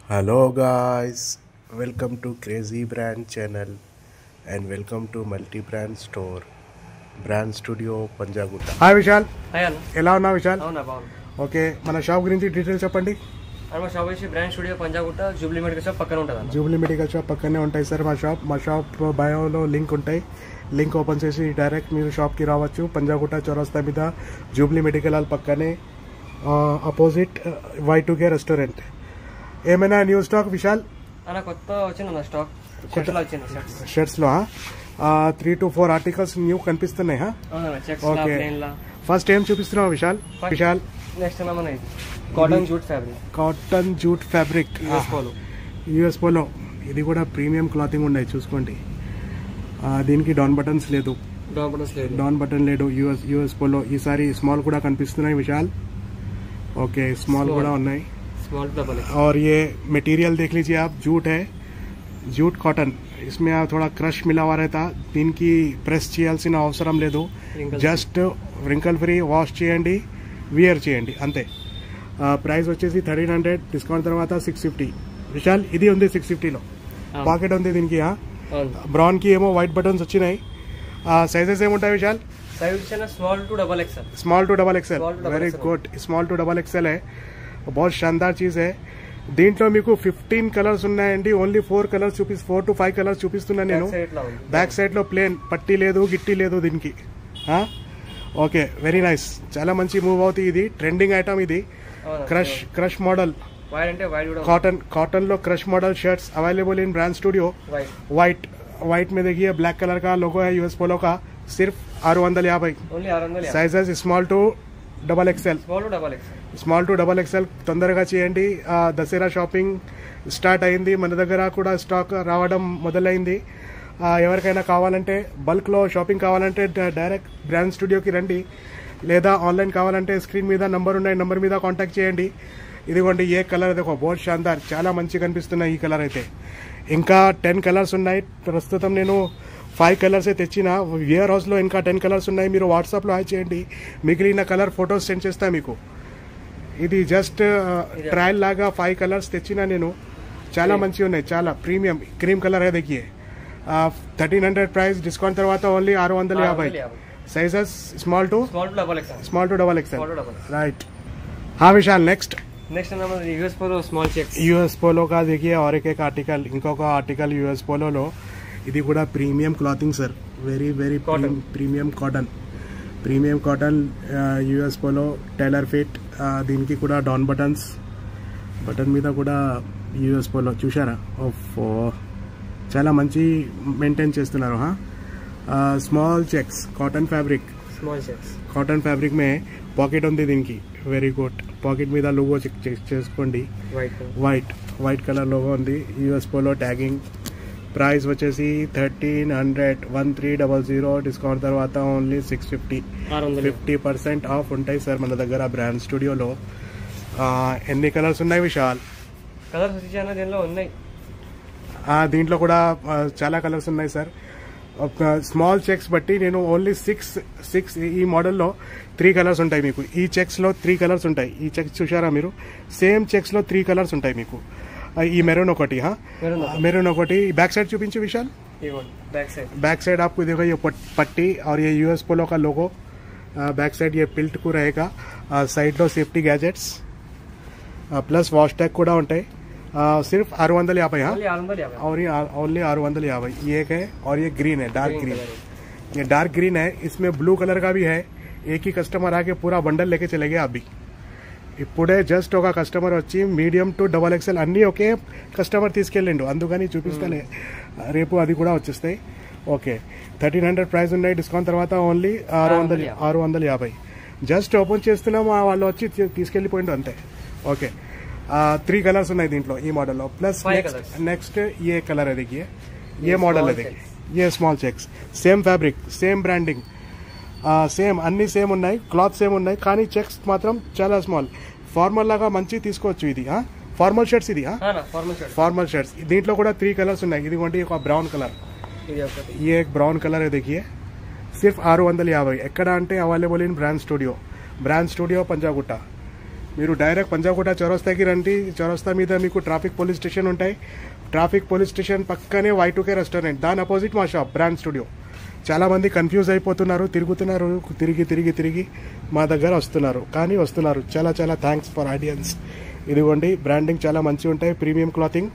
Hello guys, welcome to Crazy Brand channel and welcome to multi-brand store, Brand Studio Panjagutta. Hi Vishal, hi అన్న. ఎలా ఉన్నావు విశాల్? అవునా బాగున్నా. Okay, మన షాప్ గురించి డీటెయిల్స్ చెప్పండి. అన్న మా షాప్ వచ్చి brand studio Panjagutta Jubilee medical shop పక్కన ఉంటుంది అన్న. జూబ్లీ మెడికల్ షాప్ పక్కనే ఉంటాయి సార్ మా షాప్ బయోలో లింక్ ఉంటాయి. లింక్ ఓపెన్ చేసి డైరెక్ట్ మీరు షాప్కి రావచ్చు. పంజాగుట్ట చౌరస్తా మీద జూబ్లీ మెడికల్ హాల్ పక్కనే అపోజిట్ Y2K రెస్టారెంట్. ఏమైనా న్యూ స్టాక్ విశాల్? అన్న కొత్త వచ్చింది అన్న స్టాక్ షర్ట్స్లో వచ్చింది. షర్ట్స్లో 3 to 4 ఆర్టికల్స్ న్యూ కనిపిస్తున్నాయి. అవునా, చెక్స్ లా, ఓకే, ప్లెయిన్ లా. ఫస్ట్ ఏం చూపిస్తున్నావు విశాల్? విశాల్ నెక్స్ట్ అన్న మన ఇది cotton jute fabric. Cotton jute fabric US polo. ఇది కూడా ప్రీమియం క్లాతింగ్ ఉన్నాయి, చూసుకోండి. దీనికి డౌన్ బటన్స్ లేదు, డౌన్ బటన్ లేడు. US polo. ఈసారి స్మాల్ కూడా కనిపిస్తున్నాయి విశాల్. ఓకే, స్మాల్ కూడా ఉన్నాయి. स्मॉल डबल है। और ये मटेरियल देख लीजिए आप, जूट है, जूट कॉटन. इसमें थोड़ा क्रश मिला हुआ रहता. దీనికి ప్రెస్ చేయాల్సిన అవసరం లేదు, జస్ట్ రింకల్ ఫ్రీ. వాష్ చేయండి, వియర్ చేయండి, అంతే. ప్రైస్ వచ్చేసి 1300, డిస్కౌంట్ తర్వాత 650. విశాల్ ఇది ఉంది 650లో. పాకెట్ ఉంది దీనికి. బ్రౌన్ కి ఏమో వైట్ బటన్స్ వచ్చినాయి. సైజెస్ ఏముంటాయి విశాల్? సైజ్ వచ్చేనా small to double XL. Small to double XL, very good. Small to double XL है, बहुत शानदार चीज है. దీంట్లో మీకు 15 కలర్స్ ఉన్నాయండి. ఓన్లీ 4 to 5 కలర్స్ చూపిస్తున్నా నేను. బ్యాక్ సైడ్ లో ప్లేన్, పట్టీ లేదు, గిట్టి లేదు దీనికి. Okay, very nice. చాలా మంచి మూవ్ అవుతుంది. ఇది ట్రెండింగ్ ఐటమ్. ఇది crush model cotton low crush model shirts available in brand studio. White में देखिए ब्लैक कलर का लोगो है यूएस पोलो का. सिर्फ 650. Sizes small to double XL. Small to double XL. తొందరగా చేయండి. దసరా షాపింగ్ స్టార్ట్ అయింది, మన దగ్గర కూడా స్టాక్ రావడం మొదలైంది. ఎవరికైనా కావాలంటే బల్క్లో షాపింగ్ కావాలంటే డైరెక్ట్ బ్రాండ్ స్టూడియోకి రండి, లేదా ఆన్లైన్ కావాలంటే స్క్రీన్ మీద నంబర్ ఉన్నాయి, నంబర్ మీద కాంటాక్ట్ చేయండి. ఇదిగోండి, ఏ కలర్ देखो बहुत शानदार, చాలా మంచి కనిపిస్తున్నాయి ఈ కలర్ అయితే. ఇంకా 10 కలర్స్ ఉన్నాయి. ప్రస్తుతం నేను 5 కలర్స్ తెచ్చిన. వేర్ హౌస్లో ఇంకా 10 కలర్స్ ఉన్నాయి. మీరు వాట్సాప్లో హాయ్ చేయండి, మిగిలిన కలర్ ఫొటోస్ సెండ్ చేస్తా మీకు. ఇది జస్ట్ ట్రయల్ లాగా 5 కలర్స్ తెచ్చిన నేను. చాలా మంచిగా ఉన్నాయి, చాలా ప్రీమియం. క్రీమ్ కలర్ है देखिए. 1300 ప్రైస్, డిస్కౌంట్ తర్వాత only 650. Sizes small to double XL. Right. हाँ Vishal, next US Polo small checks. US Polo का देखिए और एक आर्टिकल, ఇంకొక ఆర్టికల్ యూఎస్ పోలోలో. ఇది కూడా premium clothing sir, very premium cotton US polo tailor fit. దీనికి కూడా డౌన్ బటన్ మీద కూడా యూఎస్ పోలో చూసారా? చాలా మంచి మెయింటైన్ చేస్తున్నారు. స్మాల్ చెక్స్ కాటన్ ఫ్యాబ్రిక్ మే పాకెట్ ఉంది దీనికి. Very good. పాకెట్ మీద లోగో చెక్ చేసుకోండి. వైట్ కలర్ లోగో ఉంది. US polo tagging. ప్రైస్ వచ్చేసి 1300, డిస్కౌంట్ తర్వాత ఓన్లీ 650. 50% ఆఫ్ ఉంటాయి సార్ మన దగ్గర బ్రాండ్ స్టూడియోలో. ఎన్ని కలర్స్ ఉన్నాయి విశాల్? దీంట్లో కూడా చాలా కలర్స్ ఉన్నాయి సార్. స్మాల్ చెక్స్ బట్టి నేను ఓన్లీ 6 ఈ మోడల్లో 3 కలర్స్ ఉంటాయి మీకు. ఈ చెక్స్లో 3 కలర్స్ ఉంటాయి. ఈ చెక్స్ చూసారా మీరు? సేమ్ చెక్స్లో 3 కలర్స్ ఉంటాయి మీకు. ఈ మెరూన్ ఒకటి, बैक साइड చూపించు विशाल. बैक साइड आपको देखो ये पट्टी और ये यूएस पोलो का लोगो. बैक साइड ये पिल्ट को रहेगा. साइड लो safety gadgets plus wash tag కూడా ఉంటాయి. सिर्फ 650. और ये ओनली 650. ये एक है और ये ग्रीन है, डार्क ग्रीन है. इसमें ब्लू कलर का भी है. एक ही कस्टमर आके पूरा बंडल लेके चले गए. अभी ఇప్పుడే జస్ట్ ఒక కస్టమర్ వచ్చి మీడియం టు డబల్ ఎక్స్ఎల్ అన్నీ ఒకే కస్టమర్ తీసుకెళ్ళిండు, అందుకని చూపిస్తానే. రేపు అది కూడా వచ్చేస్తాయి. ఓకే, 1300 ప్రైస్ ఉన్నాయి. డిస్కౌంట్ తర్వాత ఓన్లీ 650. జస్ట్ ఓపెన్ చేస్తున్నాం, వాళ్ళు వచ్చి తీసుకెళ్ళిపోయిండు అంతే. ఓకే, 3 కలర్స్ ఉన్నాయి దీంట్లో ఈ మోడల్లో. ప్లస్ నెక్స్ట్ ఏ కలర్ है देखिए, ये मॉडल है देखिए. ये small checks, same fabric, same branding, same అన్ని సేమ్ ఉన్నాయి. క్లాత్ సేమ్ ఉన్నాయి, కానీ చెక్స్ మాత్రం చాలా స్మాల్. ఫార్మల్ లాగా మంచి తీసుకోవచ్చు. ఇది ఫార్మల్ షర్ట్స్. ఇది ఫార్మల్ షర్ట్స్. దీంట్లో కూడా 3 కలర్స్ ఉన్నాయి. ఇదిగోండి, ఒక బ్రౌన్ కలర్. ये एक ब्राउन कलर है देखिए. सिर्फ 650. ఎక్కడ అంటే available in brand studio Panjagutta. మీరు డైరెక్ట్ పంజాగుట్ట చౌరస్తాకి రండి. చౌరస్తా మీద మీకు ట్రాఫిక్ పోలీస్ స్టేషన్ ఉంటాయి. ట్రాఫిక్ పోలీస్ స్టేషన్ పక్కనే Y2K రెస్టారెంట్, దాని అపోజిట్ మా షాప్ బ్రాండ్ స్టూడియో. చాలామంది కన్ఫ్యూజ్ అయిపోతున్నారు, తిరుగుతున్నారు, తిరిగి మా దగ్గర వస్తున్నారు, కానీ వస్తున్నారు. చాలా చాలా థ్యాంక్స్ ఫర్ ఆడియన్స్. ఇదిగోండి బ్రాండింగ్ చాలా మంచిగా ఉంటాయి. Premium clothing,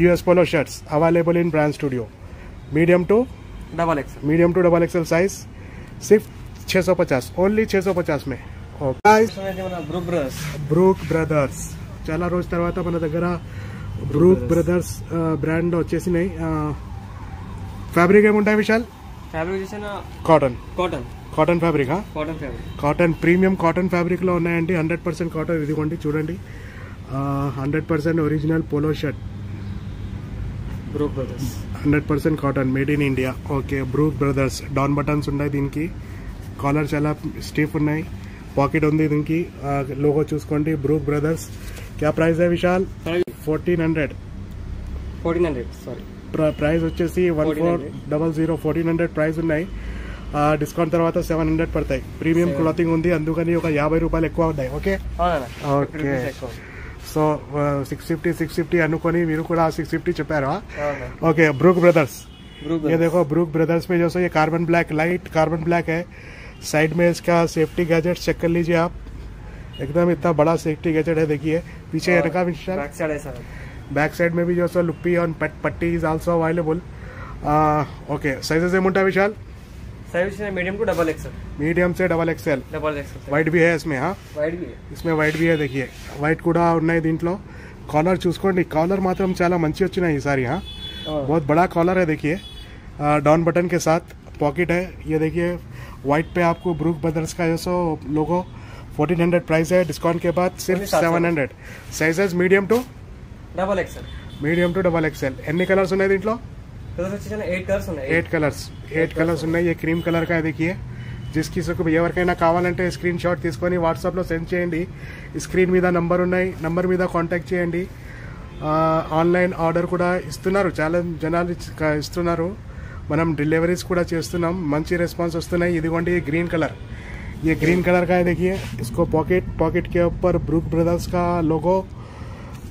US Polo shirts available in brand studio. Medium to double XL size सिर्फ 650, ఓన్లీ 650 में. బ్రూక్ బ్రదర్స్ చాలా రోజు తర్వాత మన దగ్గర బ్రూక్ బ్రదర్స్ బ్రాండ్ వచ్చేసినాయి. ఫ్యాబ్రిక్ ఏముంటాయి Vishal? Cotton fabric, cotton premium cotton fabric లో ఉన్నాయండి. 100% కాటన్. ఇదిగోండి చూడండి, 100% original polo shirt, Brook Brothers 100% cotton, made in India. Okay, Brook Brothers. Down buttons ఉన్నాయి దీనికి, కాలర్ చాలా స్టిఫ్ ఉన్నాయి, పాకెట్ ఉంది దీనికి. లోగో చూసుకోండి, బ్రూక్ బ్రదర్స్. क्या प्राइस है विशाल? 1400 ప్రైస్ వచ్చేసి 1400 1400 ప్రైస్ ఉన్నాయి. డిస్కౌంట్ తర్వాత 700 పడతాయి. ప్రీమియం క్లాతింగ్ ఉంది, అందుకని ఒక 50 రూపాయలు ఎక్కువ ఉన్నాయి. Okay okay. సో 650 అనుకొని మీరు కూడా 650 చెప్పారా? Okay, Brook Brothers. ये देखो ब्रूक ब्रदर्स में जो सो ये carbon black, light carbon black है. साइड में इसका सेफ्टी गैजेट चेक कर लीजिए आप, एकदम इतना बड़ा सेफ्टी गैजेट है. देखिए पीछे रखा विशाल. बैक साइड में भी जो सो लुप्पी और पट्टी is also available. Okay, sizes ఏముంటా Vishal? Size medium to double XL. Medium से डबल एक्सएल. वाइट भी है इसमें. हाँ, इसमें वाइट भी है. देखिए वाइट కూడా ఉన్నాయి దీంట్లో. कॉलर చూసుకోండి, कॉलर మాత్రం చాలా మంచి వచ్చినాయి ఈసారి. हाँ, बहुत बड़ा कॉलर है. देखिए डाउन बटन के साथ पॉकेट है. ये देखिए वाइट पे आपको ब्रूक ब्रदर्स का जो लोगो. 1400 प्राइस है, डिस्काउंट के बाद सिर्फ 700. Sizes medium to double XL. ఎన్ని కలర్స్ ఉన్నాయి దీంట్లో? 8 కలర్స్ ఉన్నాయి. ये క్రీమ్ కలర్ का है. देखिए जिसकी ఎవరికైనా కావాలంటే స్క్రీన్ షాట్ తీసుకొని వాట్సాప్లో సెండ్ చేయండి. స్క్రీన్ మీద నంబర్ ఉన్నాయి, నంబర్ మీద కాంటాక్ట్ చేయండి. ఆన్లైన్ ఆర్డర్ కూడా ఇస్తున్నారు, చాలా జనాలు ఇస్తున్నారు. మనం డెలివరీస్ కూడా చేస్తున్నాం, మంచి రెస్పాన్స్ వస్తున్నాయి. ఇదిగోండి ग्रीन कलर, ये ग्रीन कलर का है. देखिए इसको पॉकेट के ऊपर ब्रूक ब्रदर्स का लोगो.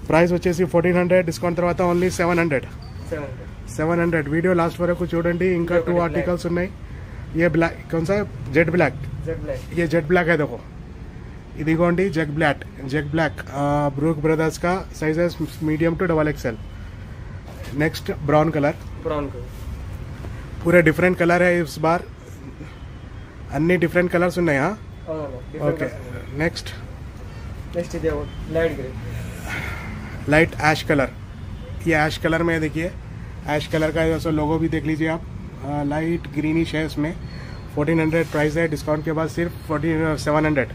ప్రైస్ వచ్చేసి 1400, డిస్కౌంట్ తర్వాత ఓన్లీ 700. వీడియో లాస్ట్ వరకు చూడండి, ఇంకా 2 ఆర్టికల్స్ ఉన్నాయి. ये ब्लैक कौन सा है? Jet black. ये जेट ब्लैक है. देखो इदिगोंडी जेट ब्लैक ब्रूक ब्रदर्स का. Sizes medium to double XL. Next brown colour. पूरे डिफरेंट कलर है इस बार, अन्नी डिफरेंट कलर्स ఉన్నాయి. Okay, next light ash colour. ये ऐश कलर में देखिए, ऐश कलर का जो लोगो भी देख लीजिए आप. लाइट ग्रीनिश है इसमें. 1400 प्राइस है, डिस्काउंट के बाद सिर्फ 700.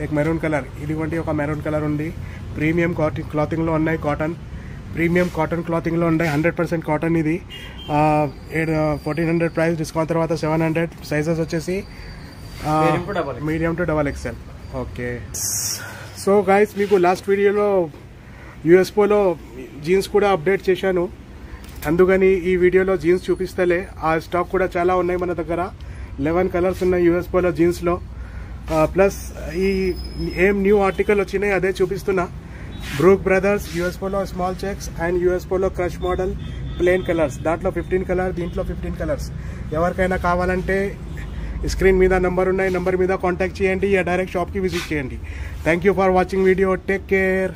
एक మెరూన్ కలర్. ఇదిగోండి ఒక మెరూన్ కలర్ ఉంది. ప్రీమియం క్లాతింగ్ లో ఉన్నాయి, కాటన్ ప్రీమియం కాటన్ క్లాతింగ్ లో ఉన్నాయి. 100% కాటన్. ఇది 1400 ప్రైస్, డిస్కౌంట్ తర్వాత 700. సైజెస్ వచ్చేసి medium to double XL. Okay, so guys మీకు లాస్ట్ వీడియోలో US Polo జీన్స్ కూడా అప్డేట్ చేశాను, అందుకని ఈ వీడియోలో జీన్స్ చూపిస్తలే. ఆ స్టాక్ కూడా చాలా ఉన్నాయి మన దగ్గర. 11 కలర్స్ ఉన్నాయి US Polo జీన్స్లో. ప్లస్ ఈ ఏం న్యూ ఆర్టికల్ వచ్చినాయి అదే చూపిస్తున్నా. Brook Brothers, US Polo small checks and US Polo crush model plain colours. దాంట్లో 15 కలర్, దీంట్లో 15 కలర్స్. ఎవరికైనా కావాలంటే స్క్రీన్ మీద నంబర్ ఉన్నాయి, నంబర్ మీద కాంటాక్ట్ చేయండి, యా డైరెక్ట్ షాప్కి విజిట్ చేయండి. Thank you for watching video. Take care.